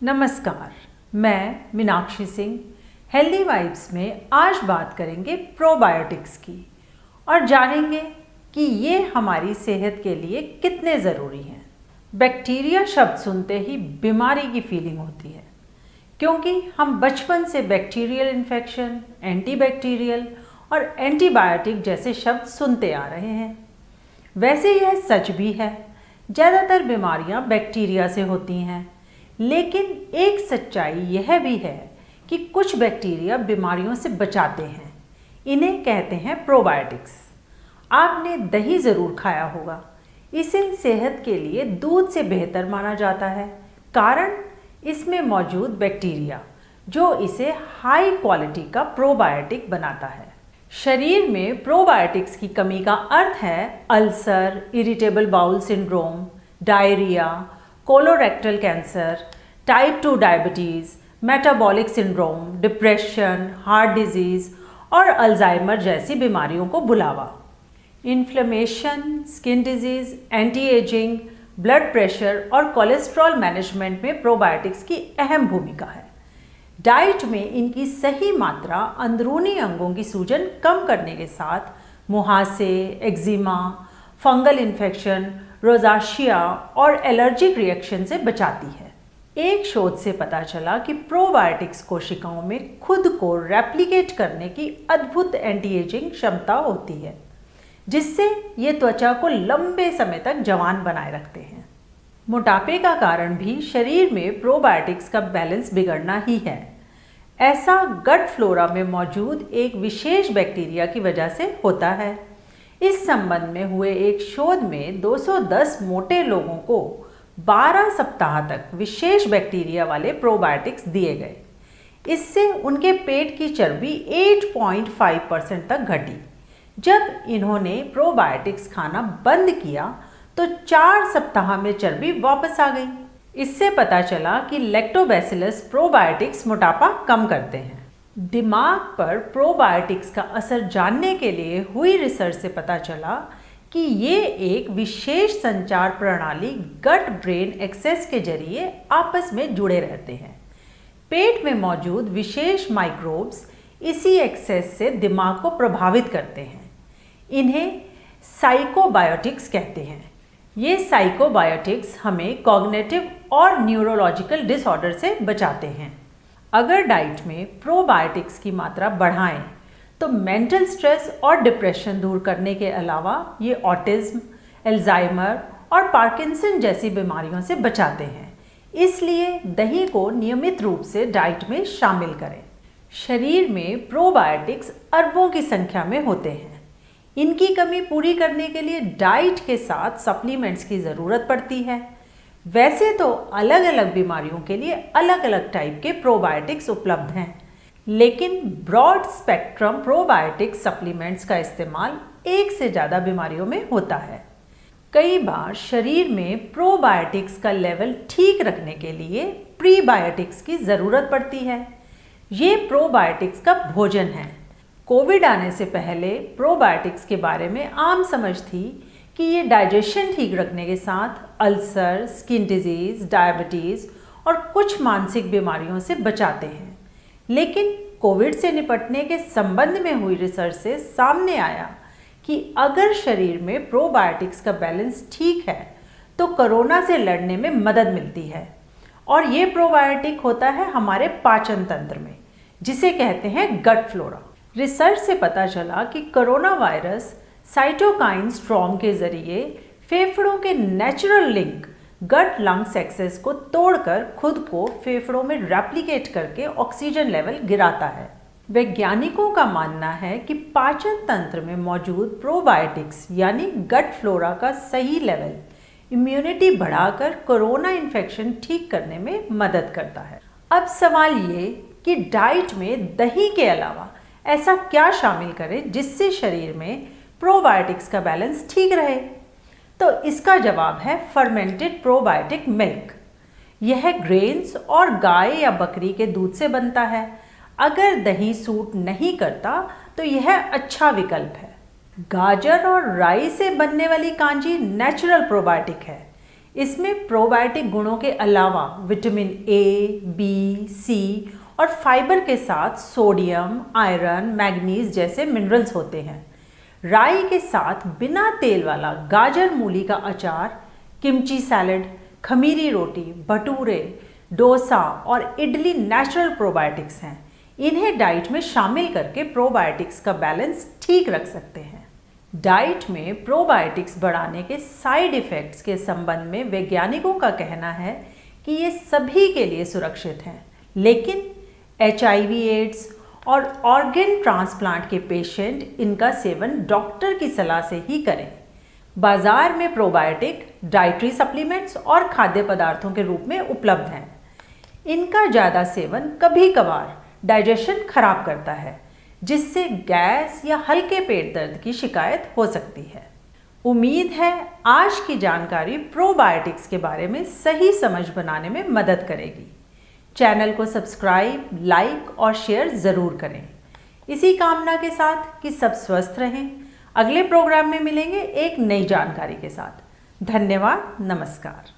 नमस्कार, मैं Meenakshi Singh. Healthy vibes में आज बात करेंगे प्रोबायोटिक्स की और जानेंगे कि ये हमारी सेहत के लिए कितने ज़रूरी हैं। बैक्टीरिया शब्द सुनते ही बीमारी की फीलिंग होती है, क्योंकि हम बचपन से बैक्टीरियल इन्फेक्शन, एंटीबैक्टीरियल और एंटीबायोटिक जैसे शब्द सुनते आ रहे हैं। वैसे यह सच भी है, ज़्यादातर बीमारियां बैक्टीरिया से होती हैं, लेकिन एक सच्चाई यह भी है कि कुछ बैक्टीरिया बीमारियों से बचाते हैं। इन्हें कहते हैं प्रोबायोटिक्स। आपने दही ज़रूर खाया होगा। इसे सेहत के लिए दूध से बेहतर माना जाता है, कारण इसमें मौजूद बैक्टीरिया जो इसे हाई क्वालिटी का प्रोबायोटिक बनाता है। शरीर में प्रोबायोटिक्स की कमी का अर्थ है ulcer, irritable bowel syndrome, diarrhoea, colorectal cancer, type 2 diabetes, metabolic syndrome, depression, heart disease और अल्जाइमर जैसी बीमारियों को बुलावा। Inflammation, skin disease, anti ageing, blood pressure और कोलेस्ट्रॉल मैनेजमेंट में प्रोबायोटिक्स की अहम भूमिका है। डाइट में इनकी सही मात्रा अंदरूनी अंगों की सूजन कम करने के साथ मुहासे, एक्जिमा, फंगल इन्फेक्शन, रोज़ाशिया और एलर्जिक रिएक्शन से बचाती है। एक शोध से पता चला कि प्रोबायोटिक्स कोशिकाओं में खुद को रेप्लिकेट करने की अद्भुत एंटी एजिंग क्षमता होती है, जिससे ये त्वचा को लंबे समय तक जवान बनाए रखते हैं। मोटापे का कारण भी शरीर में प्रोबायोटिक्स का बैलेंस बिगड़ना ही है। ऐसा गट फ्लोरा में मौजूद एक विशेष बैक्टीरिया की वजह से होता है। इस संबंध में हुए एक शोध में 210 मोटे लोगों को 12 सप्ताह तक विशेष बैक्टीरिया वाले प्रोबायोटिक्स दिए गए। इससे उनके पेट की चर्बी 8.5% तक घटी। जब इन्होंने प्रोबायोटिक्स खाना बंद किया तो 4 सप्ताह में चर्बी वापस आ गई। इससे पता चला कि लैक्टोबैसिलस प्रोबायोटिक्स मोटापा कम करते हैं। दिमाग पर प्रोबायोटिक्स का असर जानने के लिए हुई रिसर्च से पता चला कि ये एक विशेष संचार प्रणाली गट ब्रेन एक्सेस के जरिए आपस में जुड़े रहते हैं। पेट में मौजूद विशेष माइक्रोब्स इसी एक्सेस से दिमाग को प्रभावित करते हैं। इन्हें साइकोबायोटिक्स कहते हैं। ये साइकोबायोटिक्स हमें कॉग्निटिव और न्यूरोलॉजिकल डिसऑर्डर से बचाते हैं। अगर डाइट में प्रोबायोटिक्स की मात्रा बढ़ाएं तो मेंटल स्ट्रेस और डिप्रेशन दूर करने के अलावा ये ऑटिज्म, अल्जाइमर और पार्किंसन जैसी बीमारियों से बचाते हैं। इसलिए दही को नियमित रूप से डाइट में शामिल करें। शरीर में प्रोबायोटिक्स अरबों की संख्या में होते हैं। इनकी कमी पूरी करने के लिए डाइट के साथ सप्लीमेंट्स की ज़रूरत पड़ती है। वैसे तो अलग अलग बीमारियों के लिए अलग अलग टाइप के प्रोबायोटिक्स उपलब्ध हैं, लेकिन ब्रॉड स्पेक्ट्रम प्रोबायोटिक सप्लीमेंट्स का इस्तेमाल एक से ज़्यादा बीमारियों में होता है। कई बार शरीर में प्रोबायोटिक्स का लेवल ठीक रखने के लिए प्रीबायोटिक्स की ज़रूरत पड़ती है। ये प्रोबायोटिक्स का भोजन है। कोविड आने से पहले प्रोबायोटिक्स के बारे में आम समझ थी कि ये डाइजेशन ठीक रखने के साथ अल्सर, स्किन डिजीज़, डायबिटीज़ और कुछ मानसिक बीमारियों से बचाते हैं। लेकिन कोविड से निपटने के संबंध में हुई रिसर्च से सामने आया कि अगर शरीर में प्रोबायोटिक्स का बैलेंस ठीक है तो कोरोना से लड़ने में मदद मिलती है। और ये प्रोबायोटिक होता है हमारे पाचन तंत्र में, जिसे कहते हैं गट फ्लोरा। रिसर्च से पता चला कि कोरोना वायरस साइटोकाइन स्ट्रॉम के जरिए फेफड़ों के नेचुरल लिंक गट लंग्स एक्सेस को तोड़कर खुद को फेफड़ों में रेप्लिकेट करके ऑक्सीजन लेवल गिराता है। वैज्ञानिकों का मानना है कि पाचन तंत्र में मौजूद प्रोबायोटिक्स यानी गट फ्लोरा का सही लेवल इम्यूनिटी बढ़ाकर कोरोना इन्फेक्शन ठीक करने में मदद करता है। अब सवाल ये कि डाइट में दही के अलावा ऐसा क्या शामिल करें जिससे शरीर में प्रोबायोटिक्स का बैलेंस ठीक रहे। तो इसका जवाब है फर्मेंटेड प्रोबायोटिक मिल्क। यह ग्रेन्स और गाय या बकरी के दूध से बनता है। अगर दही सूट नहीं करता तो यह अच्छा विकल्प है। गाजर और राई से बनने वाली कांजी नेचुरल प्रोबायोटिक है। इसमें प्रोबायोटिक गुणों के अलावा विटामिन ए, बी, सी और फाइबर के साथ सोडियम, आयरन, मैग्नीज जैसे मिनरल्स होते हैं। राई के साथ बिना तेल वाला गाजर मूली का अचार, किमची सैलेड, खमीरी रोटी, भटूरे, डोसा और इडली नेचुरल प्रोबायोटिक्स हैं। इन्हें डाइट में शामिल करके प्रोबायोटिक्स का बैलेंस ठीक रख सकते हैं। डाइट में प्रोबायोटिक्स बढ़ाने के साइड इफ़ेक्ट्स के संबंध में वैज्ञानिकों का कहना है कि ये सभी के लिए सुरक्षित हैं, लेकिन HIV एड्स और ऑर्गन ट्रांसप्लांट के पेशेंट इनका सेवन डॉक्टर की सलाह से ही करें। बाजार में प्रोबायोटिक डाइटरी सप्लीमेंट्स और खाद्य पदार्थों के रूप में उपलब्ध हैं। इनका ज़्यादा सेवन कभी कभार डाइजेशन खराब करता है, जिससे गैस या हल्के पेट दर्द की शिकायत हो सकती है। उम्मीद है आज की जानकारी प्रोबायोटिक्स के बारे में सही समझ बनाने में मदद करेगी। चैनल को सब्सक्राइब, लाइक और शेयर ज़रूर करें। इसी कामना के साथ कि सब स्वस्थ रहें। अगले प्रोग्राम में मिलेंगे एक नई जानकारी के साथ। धन्यवाद, नमस्कार।